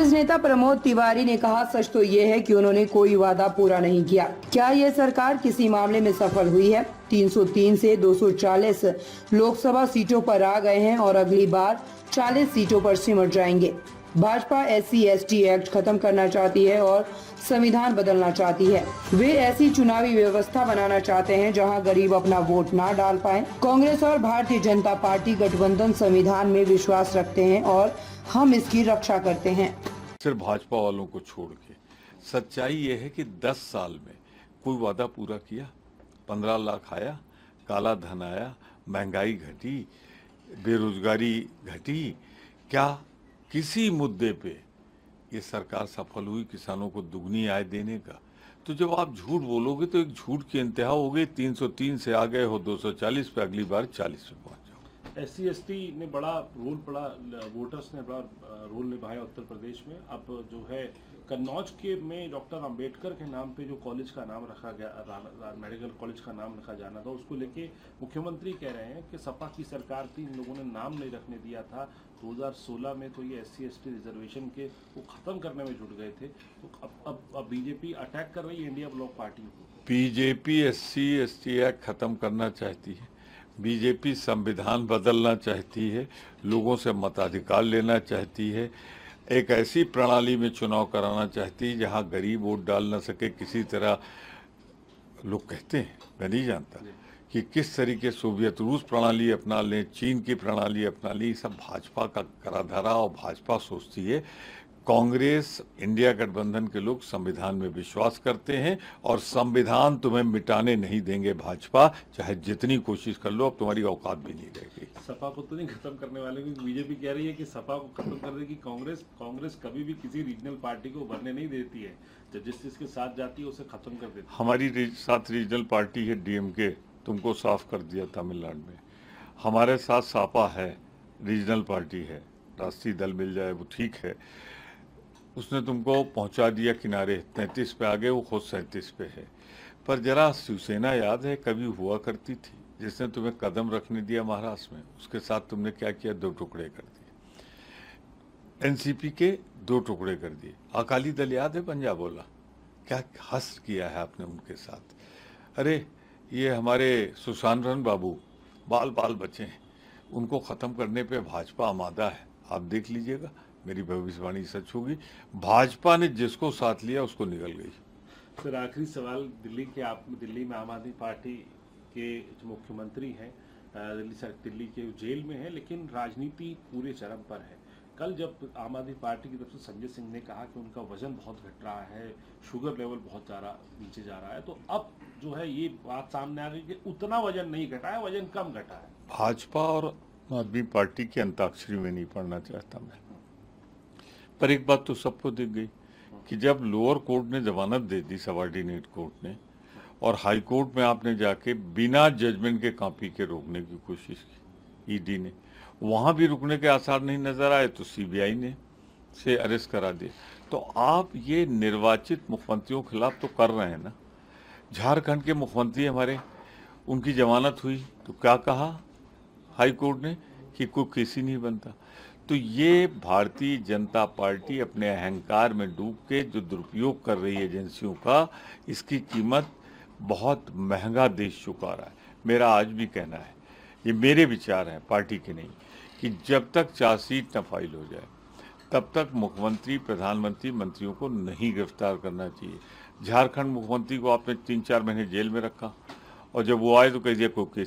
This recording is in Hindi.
कांग्रेस नेता प्रमोद तिवारी ने कहा, सच तो ये है कि उन्होंने कोई वादा पूरा नहीं किया। क्या ये सरकार किसी मामले में सफल हुई है? 303 से 240 लोकसभा सीटों पर आ गए हैं और अगली बार 40 सीटों पर सिमट जाएंगे। भाजपा SC/ST एक्ट खत्म करना चाहती है और संविधान बदलना चाहती है। वे ऐसी चुनावी व्यवस्था बनाना चाहते हैं जहां गरीब अपना वोट ना डाल पाए। कांग्रेस और भारतीय जनता पार्टी गठबंधन संविधान में विश्वास रखते हैं और हम इसकी रक्षा करते हैं। सिर्फ भाजपा वालों को छोड़ के सच्चाई ये है कि 10 साल में कोई वादा पूरा किया? 15 लाख आया, काला धन आया, महंगाई घटी, बेरोजगारी घटी। क्या किसी मुद्दे पे ये सरकार सफल हुई किसानों को दुगनी आय देने का? तो जब आप झूठ बोलोगे तो एक झूठ की इंतहा हो गई। 303 से आ गए हो 240 पे, अगली बार 40 पे पहुंच जाओ। SC/ST ने बड़ा रोल पड़ा, वोटर्स ने बड़ा रोल निभाया उत्तर प्रदेश में। अब जो है कन्नौज के में डॉक्टर अंबेडकर के नाम पे जो कॉलेज का नाम रखा गया, मेडिकल कॉलेज का नाम रखा जाना था, उसको लेके मुख्यमंत्री कह रहे हैं कि सपा की सरकार थी, इन लोगों ने नाम नहीं रखने दिया था। 2016 में तो ये SC/ST रिजर्वेशन के वो खत्म करने में जुट गए थे। तो अब बीजेपी अटैक कर रही है इंडिया ब्लॉक पार्टी को। बीजेपी SC/ST एक्ट खत्म करना चाहती है, बीजेपी संविधान बदलना चाहती है, लोगों से मताधिकार लेना चाहती है, एक ऐसी प्रणाली में चुनाव कराना चाहती है जहां गरीब वोट डाल न सके किसी तरह। लोग कहते हैं, मैं नहीं जानता कि किस तरीके सोवियत रूस प्रणाली अपना लें, चीन की प्रणाली अपना ली। सब भाजपा का कराधारा और भाजपा सोचती है। कांग्रेस, इंडिया गठबंधन के लोग संविधान में विश्वास करते हैं और संविधान तुम्हें मिटाने नहीं देंगे भाजपा, चाहे जितनी कोशिश कर लो, अब तुम्हारी औकात भी नहीं रहेगी। सपा को तो नहीं खत्म करने वाले, क्योंकि बीजेपी कह रही है कि सपा को खत्म कर देगी कांग्रेस कभी भी किसी रीजनल पार्टी को उभरने नहीं देती है। जब जिसके साथ जाती है उसे खत्म कर देती है। हमारी साथ रीजनल पार्टी है DMK, तुमको साफ कर दिया तमिलनाडु में। हमारे साथ सापा है, रीजनल पार्टी है, राष्ट्रीय दल मिल जाए वो ठीक है, उसने तुमको पहुंचा दिया किनारे। 33 पे आ गए, वो खुद 37 पे है। पर जरा शिवसेना याद है, कभी हुआ करती थी, जिसने तुम्हें कदम रखने दिया महाराष्ट्र में, उसके साथ तुमने क्या किया? 2 टुकड़े कर दिए। NCP के 2 टुकड़े कर दिए। अकाली दल याद है, पंजाब बोला, क्या हस्त किया है आपने उनके साथ। अरे ये हमारे सुशांत बाबू बाल बाल बचे हैं, उनको खत्म करने पे भाजपा आमादा है। आप देख लीजिएगा, मेरी भविष्यवाणी सच होगी। भाजपा ने जिसको साथ लिया उसको निकल गई। सर आखिरी सवाल, दिल्ली में आम आदमी पार्टी के जो मुख्यमंत्री हैं, दिल्ली के जेल में है, लेकिन राजनीति पूरे चरम पर है। कल जब आम आदमी पार्टी की तरफ से संजय सिंह ने कहा कि उनका वजन बहुत घट रहा है, शुगर लेवल बहुत नीचे जा रहा है, तो अब जो है ये बात सामने आ गई कि उतना वजन नहीं घटा है, वजन कम घटा है। भाजपा और आम आदमी पार्टी की अंताक्षरी में नहीं पढ़ना चाहता मैं, पर एक बात तो सबको दिख गई कि जब लोअर कोर्ट ने जमानत दे दी, सबऑर्डिनेट कोर्ट ने, और हाई कोर्ट में आपने जाके बिना जजमेंट के कॉपी के रोकने की कोशिश की, ED ने, वहां भी रुकने के आसार नहीं नजर आए, तो CBI ने से अरेस्ट करा दिए। तो आप ये निर्वाचित मुख्यमंत्रियों के खिलाफ तो कर रहे हैं ना। झारखंड के मुख्यमंत्री हमारे, उनकी जमानत हुई तो क्या कहा हाई कोर्ट ने कि कोई केस ही नहीं बनता। तो ये भारतीय जनता पार्टी अपने अहंकार में डूब के जो दुरुपयोग कर रही है एजेंसियों का, इसकी कीमत बहुत महंगा देश चुका रहा है। मेरा आज भी कहना है, ये मेरे विचार हैं, पार्टी के नहीं, कि जब तक चार्जशीट न फाइल हो जाए तब तक मुख्यमंत्री, प्रधानमंत्री, मंत्रियों को नहीं गिरफ्तार करना चाहिए। झारखंड मुख्यमंत्री को आपने 3-4 महीने जेल में रखा और जब वो आए तो कह दिया कोई केस